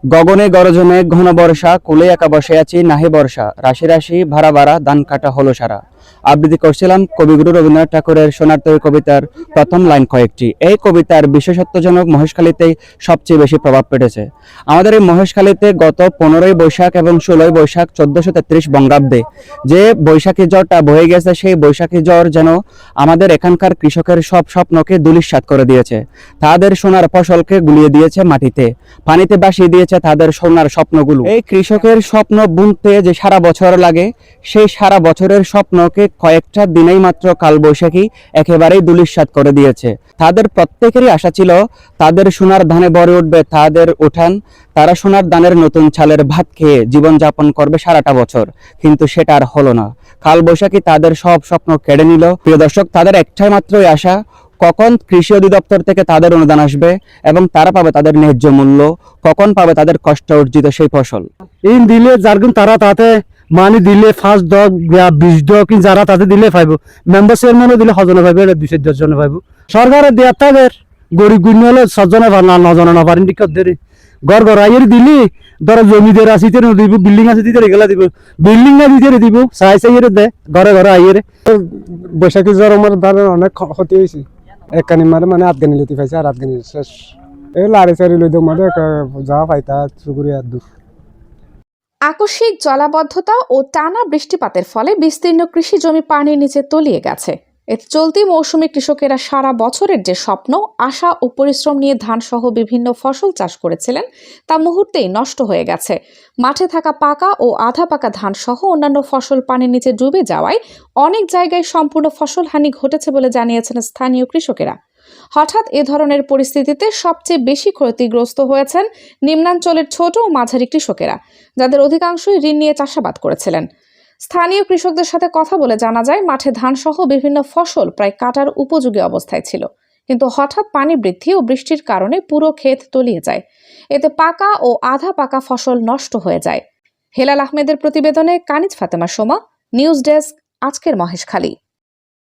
গগনে গরজনে ঘন বর্ষা, কুলে একা বসে আছি নাহি বর্ষা, রাশি রাশি ভাড়া ভাড়া ধান কাটা হলো সারা। আবৃত্তি করছিলাম কবিগুরু রবীন্দ্রনাথ ঠাকুরের সোনার তরী কবিতার প্রথম লাইন কয়েকটি। এই কবিতার বিশেষত্বজনক মহেশখালীতেই সবচেয়ে বেশি প্রভাব পেটেছে। আমাদের এই মহেশখালীতে গত 15ই বৈশাখ এবং 16ই বৈশাখ 1433 বঙ্গাব্দে যে বৈশাখী জ্বরটা বয়ে গেছে, সেই বৈশাখী জ্বর যেন আমাদের এখানকার কৃষকের সব স্বপ্নকে ধূলিসাৎ করে দিয়েছে। তাদের সোনার ফসলকে গুলিয়ে দিয়েছে মাটিতে, পানিতে ভাসিয়ে দিয়েছে তাদের সোনার স্বপ্নগুলো। এই কৃষকের স্বপ্ন বুনতে যে সারা বছর লাগে, সেই সারা বছরের স্বপ্নকে কয়েকটা দিনেই মাত্র কালবৈশাখী একেবারেই ধূলিসাৎ করে দিয়েছে। তাদের প্রত্যেকেরই আশা ছিল তাদের সোনার ধানে ভরে উঠবে তাদের উঠান, তারা সোনার ধানের নতুন চালের ভাত খেয়ে জীবনযাপন করবে সারাটা বছর, কিন্তু সেটা আর হলো না। কালবৈশাখী তাদের সব স্বপ্ন কেড়ে নিল। প্রিয় দর্শক, তাদের একটাই মাত্রই আশা, কখন কৃষি অধিদপ্তর থেকে তাদের অনুদান আসবে এবং তারা পাবে তাদের ন্যায্য মূল্য, কখন পাবে তাদের কষ্ট অর্জিত সেই ফসল। ইন দিলে যারগুন তারা তাতে মানি দিলে 5 ডগ 20 ডগ যারা তাতে দিলে পাইব, মেম্বার চেয়ারম্যানও দিলে সজনে পাইব, 210 জনে পাইব। সরকারের দেয়ার তাদের গরিব গুণ হলে 6 জনে না 9 জনে না পারেন দিক দেরি ঘর ঘর আইয়ের দিলি ধরো জমিদের আসিতে দিব, বিল্ডিং আছে দিতে গেলা দিব, বিল্ডিং না দিতে দিব চাই দে ঘরে ঘরে আইয়ের। বৈশাখী জ্বর আমার দ্বারা অনেক ক্ষতি হয়েছে। একখানি মারে মানে আধগানি লতি পাইছে আর আধগানি শেষ। এই লাড়ি চাড়ি লই দেব মানে যা পাইতা চুগুরি আর দুঃখ। আকস্মিক জলাবদ্ধতা ও টানা বৃষ্টিপাতের ফলে বিস্তীর্ণ কৃষি জমি পানির নিচে তলিয়ে গেছে। এতে চলতি মৌসুমে কৃষকেরা সারা বছরের যে স্বপ্ন, আশা ও পরিশ্রম নিয়ে ধান সহ বিভিন্ন ফসল চাষ করেছিলেন তা মুহূর্তেই নষ্ট হয়ে গেছে। মাঠে থাকা পাকা ও আধা পাকা ধান সহ অন্যান্য ফসল পানির নিচে ডুবে যাওয়ায় অনেক জায়গায় সম্পূর্ণ ফসল হানি ঘটেছে বলে জানিয়েছেন স্থানীয় কৃষকেরা। হঠাৎ এ ধরনের পরিস্থিতিতে সবচেয়ে বেশি ক্ষতিগ্রস্ত হয়েছেন নিম্নাঞ্চলের ছোট ও মাঝারি কৃষকেরা, যাদের অধিকাংশই ঋণ নিয়ে চাষাবাদ করেছিলেন। স্থানীয় কৃষকদের সাথে কথা বলে জানা যায়, মাঠে ধান সহ বিভিন্ন ফসল প্রায় কাটার উপযোগী অবস্থায় ছিল, কিন্তু হঠাৎ পানি বৃদ্ধি ও বৃষ্টির কারণে পুরো ক্ষেত তলিয়ে যায়। এতে পাকা ও আধা পাকা ফসল নষ্ট হয়ে যায়। হেলাল আহমেদের প্রতিবেদনে কানিজ ফাতেমা সোমা, নিউজ ডেস্ক, আজকের মহেশখালী।